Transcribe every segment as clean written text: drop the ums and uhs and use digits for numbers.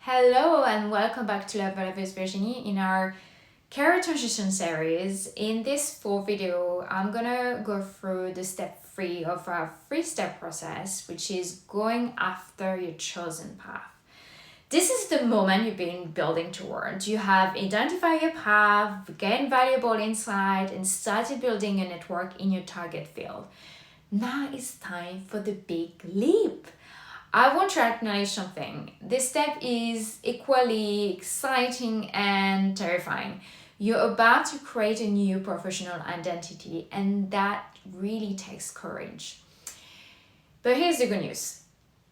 Hello and welcome back to Love with Virginie in our career transition series. In this full video, I'm gonna go through the step 3 of our 3-step process, which is going after your chosen path. This is the moment you've been building towards. You have identified your path, gained valuable insight, and started building a network in your target field. Now it's time for the big leap. I want to acknowledge something. This step is equally exciting and terrifying. You're about to create a new professional identity, and that really takes courage. But here's the good news: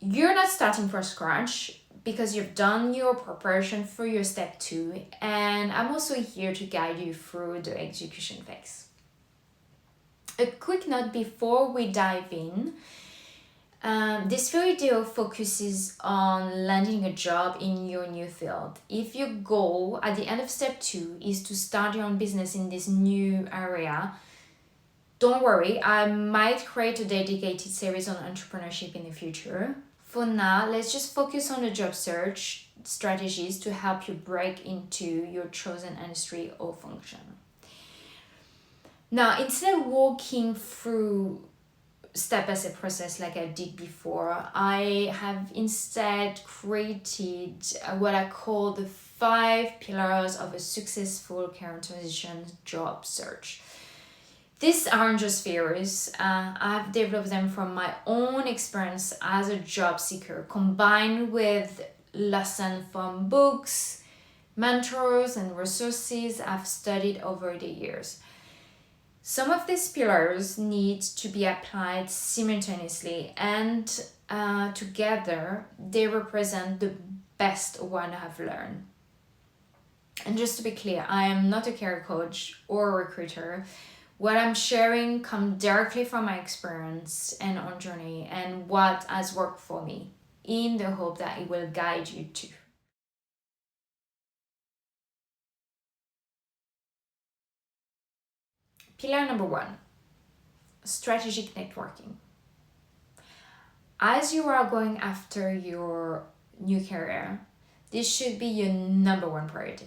you're not starting from scratch because you've done your preparation for your step 2, and I'm also here to guide you through the execution phase. A quick note before we dive in. This video focuses on landing a job in your new field. If your goal at the end of step 2 is to start your own business in this new area, don't worry, I might create a dedicated series on entrepreneurship in the future. For now, let's just focus on the job search strategies to help you break into your chosen industry or function. Now, instead of walking through step-by-step process like I did before, I have instead created what I call the 5 pillars of a successful career transition job search. These aren't just theories. I've developed them from my own experience as a job seeker, combined with lessons from books, mentors, and resources I've studied over the years. Some of these pillars need to be applied simultaneously, and together they represent the best one I've learned. And just to be clear, I am not a career coach or a recruiter. What I'm sharing comes directly from my experience and own journey and what has worked for me, in the hope that it will guide you too. Pillar number 1, strategic networking. As you are going after your new career, this should be your number 1 priority.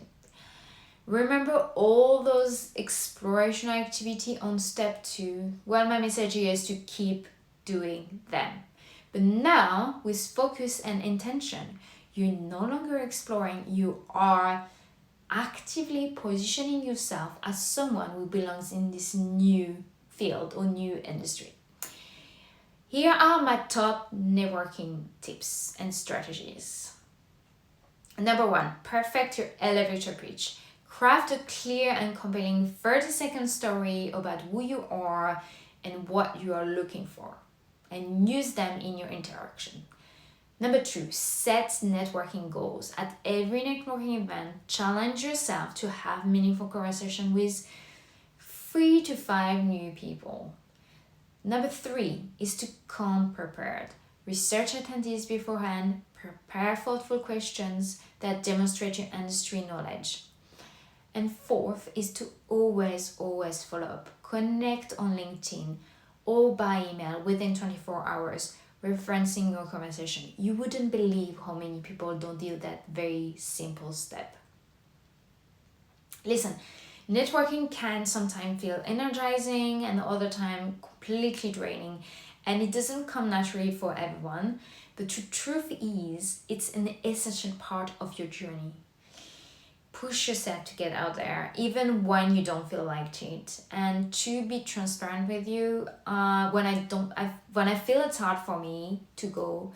Remember all those exploration activity on step 2? Well, my message here is to keep doing them. But now, with focus and intention, you're no longer exploring, you are actively positioning yourself as someone who belongs in this new field or new industry. Here are my top networking tips and strategies. Number 1, perfect your elevator pitch. Craft a clear and compelling 30-second story about who you are and what you are looking for, and use them in your interaction. Number 2, set networking goals. At every networking event, challenge yourself to have meaningful conversation with 3 to 5 new people. Number 3 is to come prepared. Research attendees beforehand, prepare thoughtful questions that demonstrate your industry knowledge. And 4th is to always follow up. Connect on LinkedIn or by email within 24 hours. Referencing your conversation. You wouldn't believe how many people don't do that very simple step. Listen, networking can sometimes feel energizing and other time completely draining, and it doesn't come naturally for everyone, but the truth is it's an essential part of your journey. Push yourself to get out there, even when you don't feel like it. And to be transparent with you, when I feel it's hard for me to go,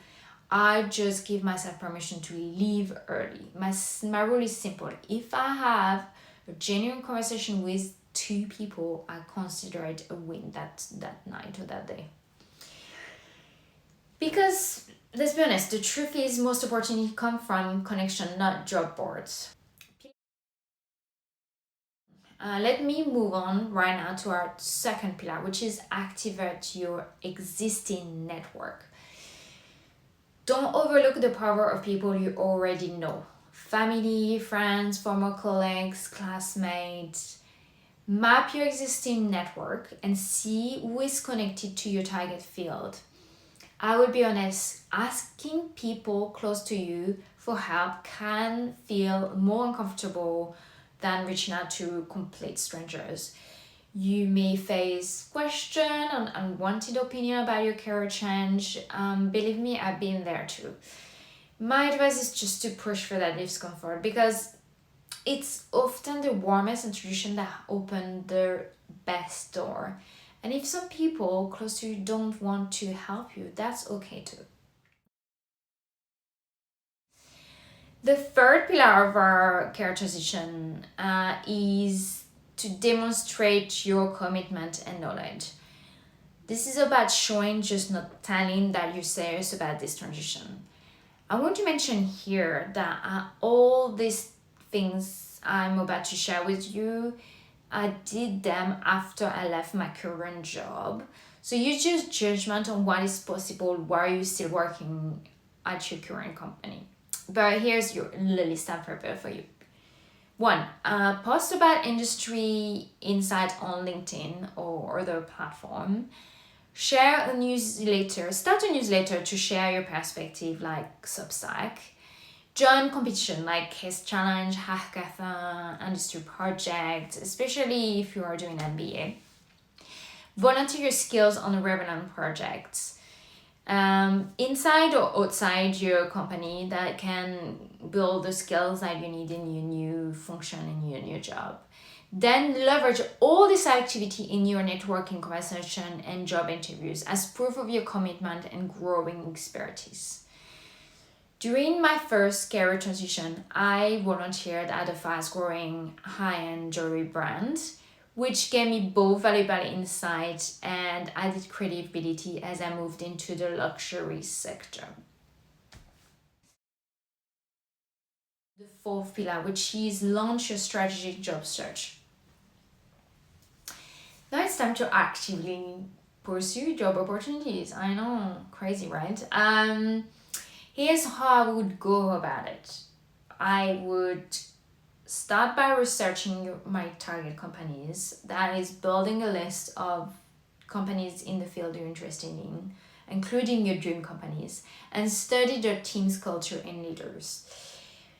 I just give myself permission to leave early. My rule is simple: if I have a genuine conversation with 2 people, I consider it a win that night or that day. Because let's be honest, the truth is most opportunities come from connection, not job boards. Let me move on right now to our second pillar, which is activate your existing network. Don't overlook the power of people you already know. Family, friends, former colleagues, classmates. Map your existing network and see who is connected to your target field. I would be honest, asking people close to you for help can feel more uncomfortable than reaching out to complete strangers. You may face question and unwanted opinion about your career change. Believe me, I've been there too. My advice is just to push for that discomfort because it's often the warmest introduction that open the best door. And if some people close to you don't want to help you, that's okay too. The third pillar of our care transition is to demonstrate your commitment and knowledge. This is about showing, just not telling, that you're serious about this transition. I want to mention here that all these things I'm about to share with you, I did them after I left my current job. So you just judgment on what is possible while you're still working at your current company. But here's your list I've prepared for you. One, post about industry insight on LinkedIn or other platform. Share a newsletter, start a newsletter to share your perspective like Substack. Join competition like Case Challenge, Hackathon, industry project, especially if you are doing MBA. Volunteer your skills on relevant projects. Inside or outside your company that can build the skills that you need in your new function in your new job. Then leverage all this activity in your networking conversation and job interviews as proof of your commitment and growing expertise. During my first career transition, I volunteered at a fast growing high end jewelry brand, which gave me both valuable insight and added credibility as I moved into the luxury sector. The fourth pillar, which is launch your strategic job search. Now it's time to actively pursue job opportunities. I know, crazy, right? Here's how I would go about it. I would start by researching my target companies. That is building a list of companies in the field you're interested in, including your dream companies, and study their team's culture and leaders.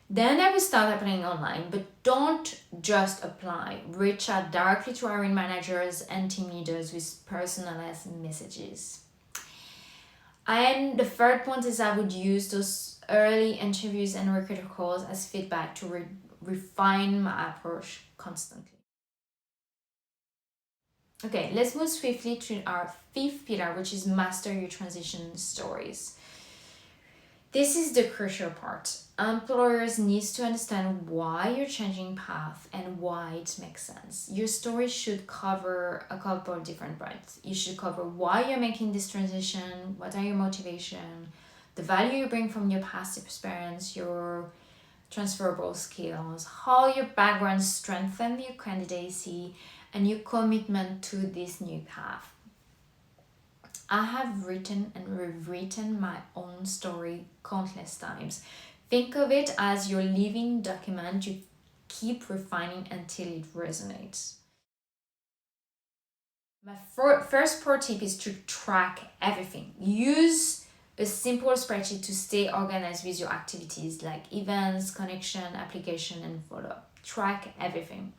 Then I will start applying online, but don't just apply. Reach out directly to hiring managers and team leaders with personalized messages. And the third point is I would use those early interviews and recruiter calls as feedback to refine my approach constantly. Okay, let's move swiftly to our fifth pillar, which is master your transition stories. This is the crucial part. Employers need to understand why you're changing path and why it makes sense. Your story should cover a couple of different parts. You should cover why you're making this transition, what are your motivation, the value you bring from your past experience, your transferable skills, how your background strengthens your candidacy, and your commitment to this new path. I have written and rewritten my own story countless times. Think of it as your living document you keep refining until it resonates. My first pro tip is to track everything. Use a simple spreadsheet to stay organized with your activities like events, connection, application, and follow up. Track everything.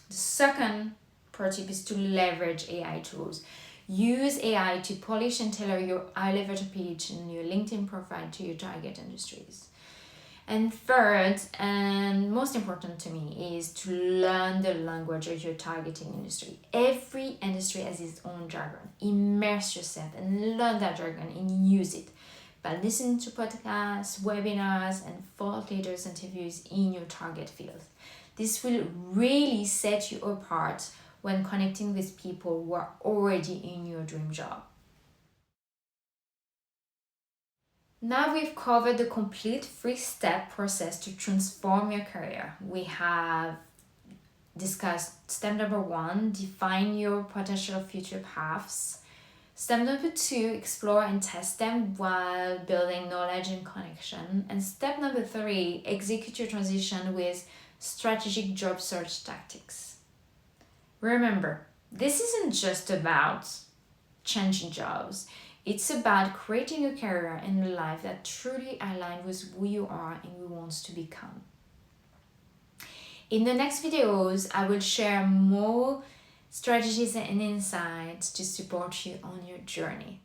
The second pro tip is to leverage AI tools. Use AI to polish and tailor your elevator pitch and your LinkedIn profile to your target industries. And third, and most important to me, is to learn the language of your targeting industry. Every industry has its own jargon. Immerse yourself and learn that jargon and use it by listening to podcasts, webinars, and thought leaders interviews in your target field. This will really set you apart when connecting with people who are already in your dream job. Now we've covered the complete 3-step process to transform your career. We have discussed step number 1, define your potential future paths. Step number 2, explore and test them while building knowledge and connection. And step number 3, execute your transition with strategic job search tactics. Remember, this isn't just about changing jobs. It's about creating a career and a life that truly aligns with who you are and who wants to become. In the next videos, I will share more strategies and insights to support you on your journey.